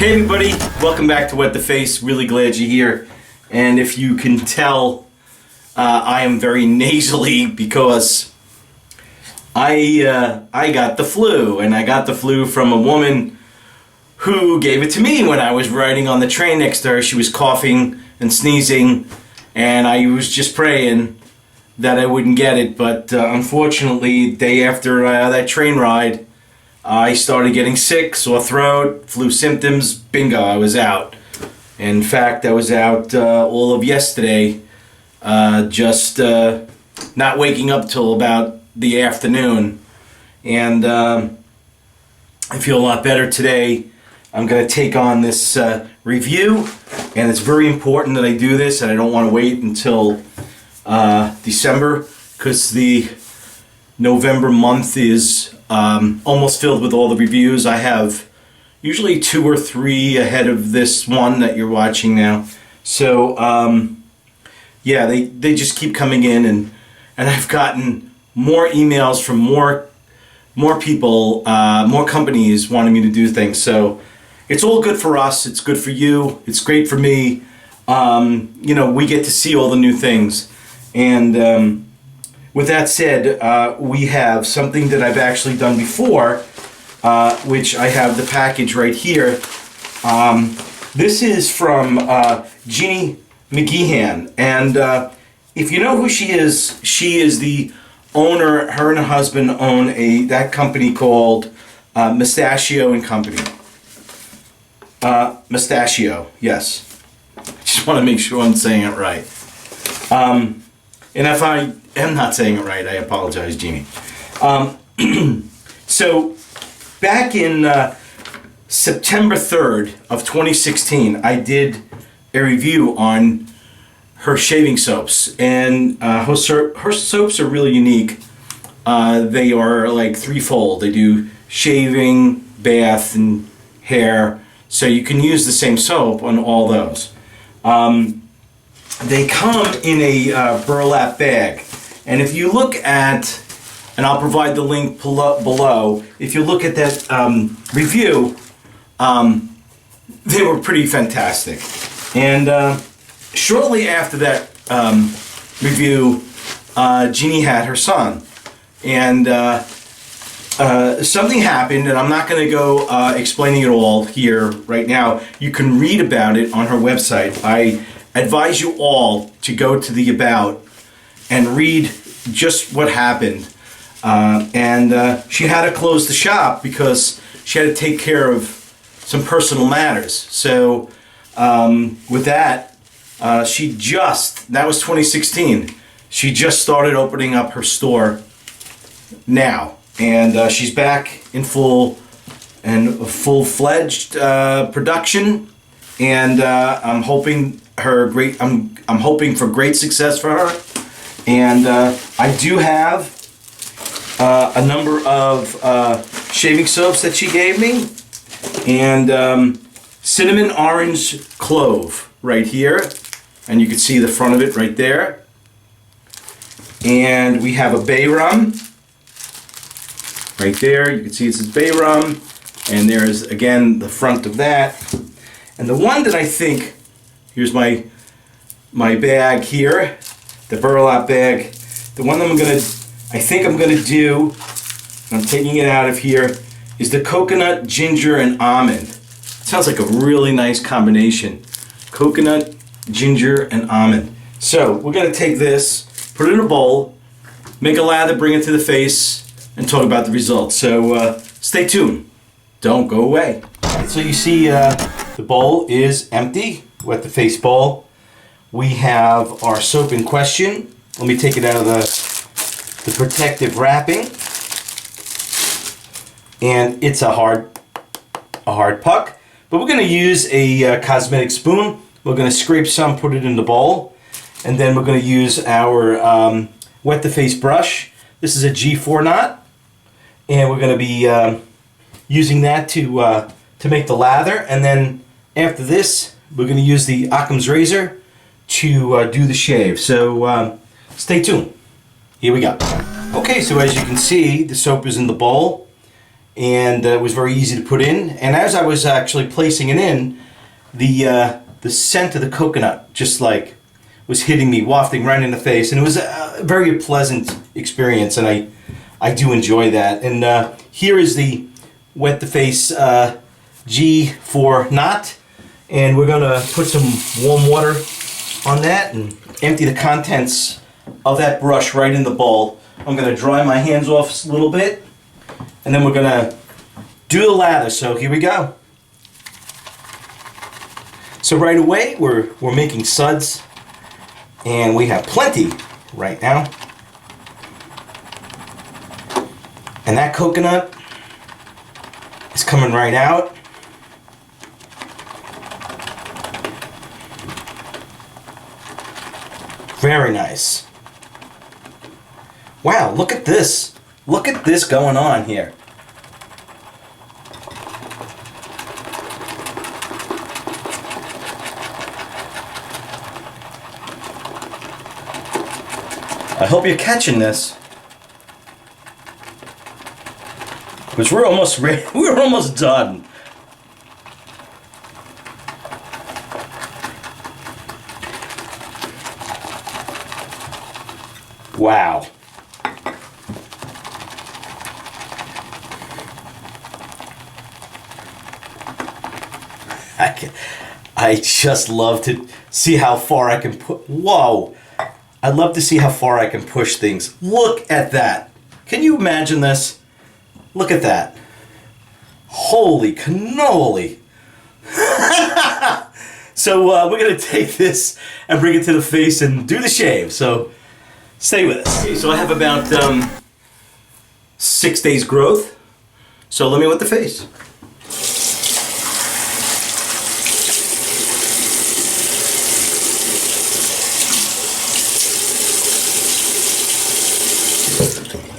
Hey everybody, welcome back to Wet the Face. Really glad you're here. And if you can tell, I am very nasally because I got the flu, and I got the flu from a woman who gave it to me when I was riding on the train next to her. She was coughing and sneezing, and I was just praying that I wouldn't get it. But unfortunately, the day after that train ride, I started getting sick, sore throat, flu symptoms, bingo, I was out. In fact, I was out all of yesterday, just not waking up till about the afternoon. And I feel a lot better today. I'm going to take on this review, and it's very important that I do this, and I don't want to wait until December, because the November month is almost filled with all the reviews. I have usually 2 or 3 ahead of this one that you're watching now. So yeah, they just keep coming in, and I've gotten more emails from more people, more companies wanting me to do things. So it's all good for us. It's good for you. It's great for me. You know, we get to see all the new things. And with that said, we have something that I've actually done before, which I have the package right here. This is from Jeannie McGeehan, and if you know who she is the owner. Her and her husband own that company called Mustachio Company. Mustachio, yes. I just want to make sure I'm saying it right. And if I am not saying it right, I apologize, Jeannie. So, back in September 3rd of 2016, I did a review on her shaving soaps, and her soaps are really unique. They are like threefold. They do shaving, bath, and hair, so you can use the same soap on all those. They come in a burlap bag. And if you look at, and I'll provide the link below, if you look at that review, they were pretty fantastic. And shortly after that review, Jeannie had her son. And something happened, and I'm not going to go explaining it all here right now. You can read about it on her website. I advise you all to go to the About and read just what happened. And she had to close the shop because she had to take care of some personal matters. So with that, that was 2016. She just started opening up her store now. And she's back in full-fledged production. And I'm hoping I'm hoping for great success for her. And I do have a number of shaving soaps that she gave me, and cinnamon orange clove right here, and you can see the front of it right there. And we have a bay rum right there. You can see it says bay rum, and there's again the front of that. And the one that I think, here's my bag here, the burlap bag. The one that I think I'm gonna do, I'm taking it out of here, is the coconut, ginger, and almond. It sounds like a really nice combination. Coconut, ginger, and almond. So we're gonna take this, put it in a bowl, make a lather, bring it to the face, and talk about the results. So stay tuned. Don't go away. Alright, so you see the bowl is empty, Wet the Face bowl. We have our soap in question. Let me take it out of the protective wrapping. And it's a hard puck. But we're going to use a cosmetic spoon. We're going to scrape some, put it in the bowl. And then we're going to use our Wet the Face brush. This is a G4 knot. And we're going to be using that to make the lather. And then after this, we're going to use the Occam's razor to do the shave. So stay tuned. Here we go. Okay, so as you can see, the soap is in the bowl, and it was very easy to put in. And as I was actually placing it in, the scent of the coconut just like was hitting me, wafting right in the face, and it was a very pleasant experience, and I do enjoy that. And here is the wet the face G4 knot, and we're gonna put some warm water on that and empty the contents of that brush right in the bowl. I'm gonna dry my hands off a little bit, and then we're gonna do the lather. So here we go. So right away we're making suds, and we have plenty right now. And that coconut is coming right out. Very nice. Wow, look at this. Look at this going on here. I hope you're catching this. Because we're almost ready. We're almost done. Wow. I just love to see how far I can put. Whoa. I love to see how far I can push things. Look at that. Can you imagine this? Look at that. Holy cannoli. So we're going to take this and bring it to the face and do the shave. So stay with us. Okay, so I have about 6 days growth. So let me wet the face.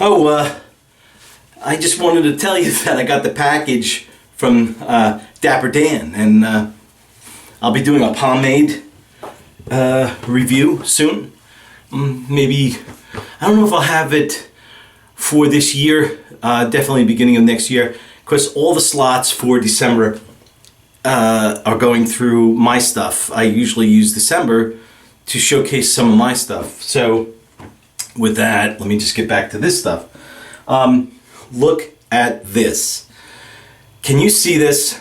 Oh, I just wanted to tell you that I got the package from Dapper Dan, and I'll be doing a pomade review soon. Maybe, I don't know if I'll have it for this year, definitely beginning of next year, because all the slots for December are going through my stuff. I usually use December to showcase some of my stuff. So with that, let me just get back to this stuff. Look at this. Can you see this?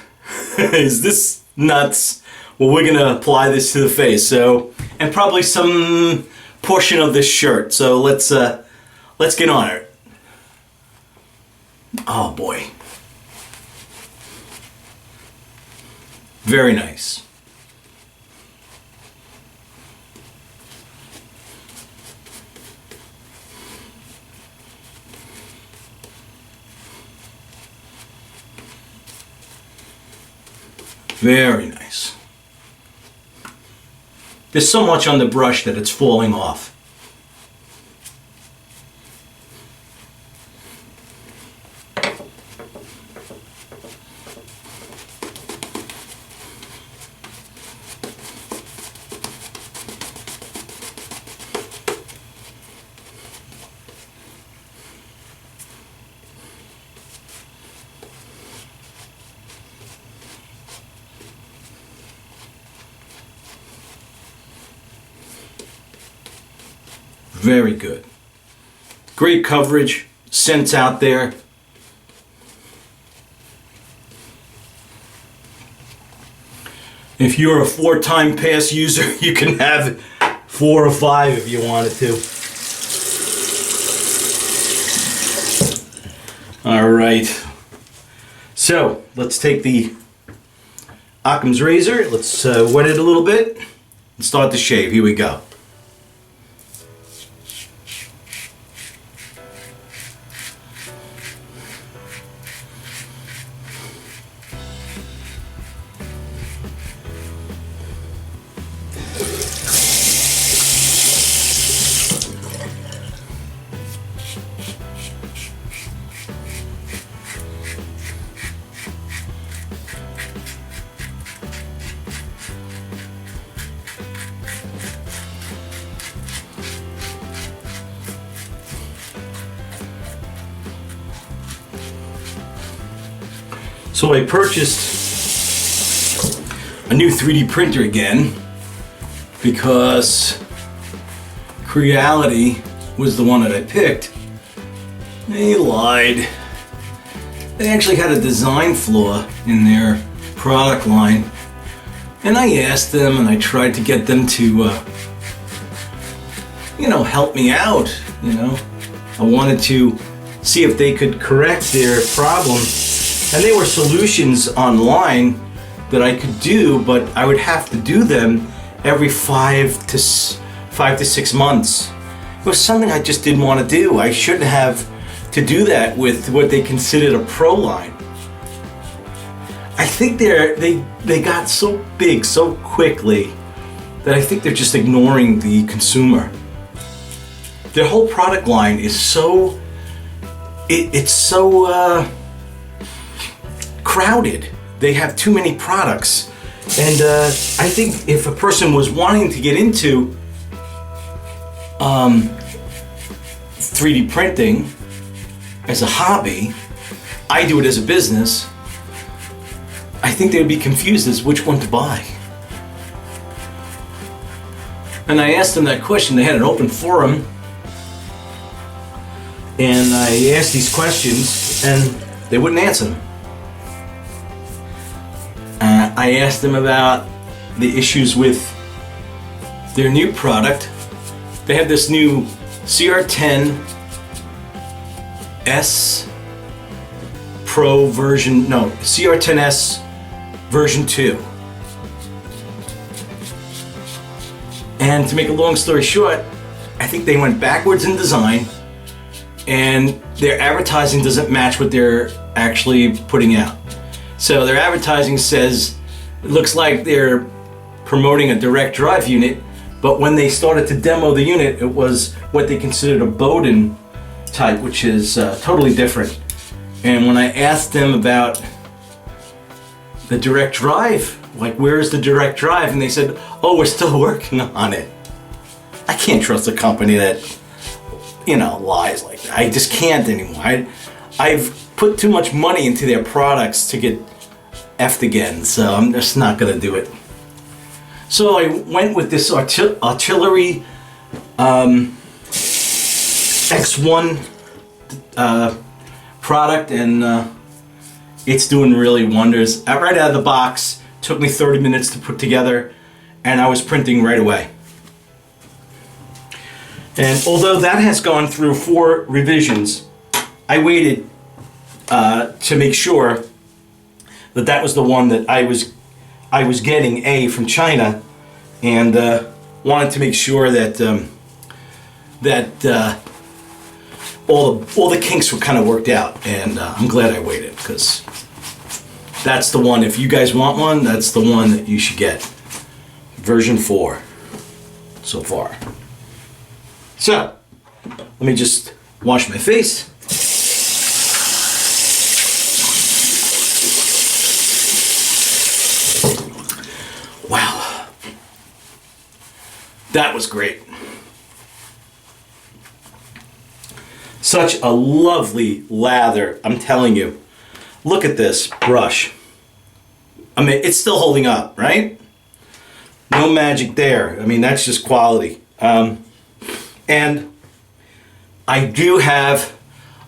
Is this nuts? Well, we're gonna apply this to the face. So, and probably some portion of this shirt. So let's get on it. Oh boy. Very nice. Very nice. There's so much on the brush that it's falling off. Very good. Great coverage, scents out there. If you're a 4-time pass user, you can have 4 or 5 if you wanted to. All right. So let's take the Occam's razor. Let's wet it a little bit and start the shave. Here we go. So I purchased a new 3D printer again because Creality was the one that I picked. They lied. They actually had a design flaw in their product line. And I asked them and I tried to get them to, help me out, I wanted to see if they could correct their problem. And there were solutions online that I could do, but I would have to do them every 5 to 6 months. It was something I just didn't want to do. I shouldn't have to do that with what they considered a pro line. I think they got so big so quickly that I think they're just ignoring the consumer. Their whole product line is so crowded. They have too many products, and I think if a person was wanting to get into 3D printing as a hobby, I do it as a business, I think they would be confused as which one to buy. And I asked them that question. They had an open forum, and I asked these questions and they wouldn't answer them. I asked them about the issues with their new product. They have this new CR10S Pro version, no, CR10S version 2. And to make a long story short, I think they went backwards in design and their advertising doesn't match what they're actually putting out. So their advertising says, it looks like they're promoting a direct drive unit, but when they started to demo the unit, it was what they considered a Bowden type, which is totally different. And when I asked them about the direct drive, like where's the direct drive? And they said, oh, we're still working on it. I can't trust a company that, lies like that. I just can't anymore. I've put too much money into their products to get effed again, so I'm just not gonna do it. So I went with this artillery X1 product, and it's doing really wonders. Right out of the box, took me 30 minutes to put together, and I was printing right away. And although that has gone through 4 revisions, I waited to make sure that that was the one that I was getting from China, and wanted to make sure that all the kinks were kind of worked out, and I'm glad I waited, because that's the one. If you guys want one, that's the one that you should get. Version 4 so far. So let me just wash my face. Wow, that was great. Such a lovely lather, I'm telling you. Look at this brush. I mean, it's still holding up, right? No magic there. I mean, that's just quality. And I do have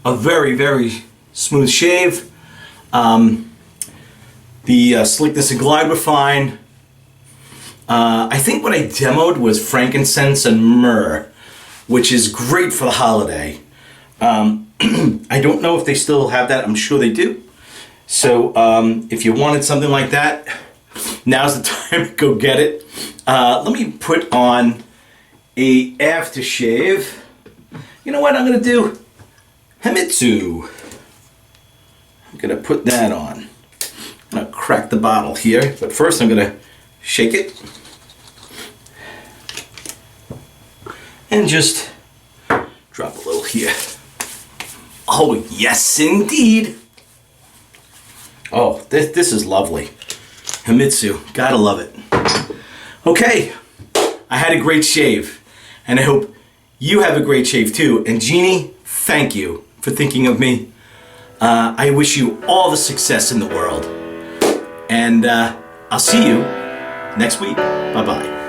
a very, very smooth shave. The slickness and glide were fine. I think what I demoed was frankincense and myrrh, which is great for the holiday. I don't know if they still have that. I'm sure they do. So if you wanted something like that, now's the time to go get it. Let me put on a aftershave. You know what I'm going to do? Himitsu. I'm going to put that on. I'm going to crack the bottle here, but first I'm going to shake it. And just drop a little here. Oh, yes, indeed. Oh, this is lovely. Himitsu, gotta love it. Okay, I had a great shave, and I hope you have a great shave too. And Jeannie, thank you for thinking of me. I wish you all the success in the world. And I'll see you next week. Bye-bye.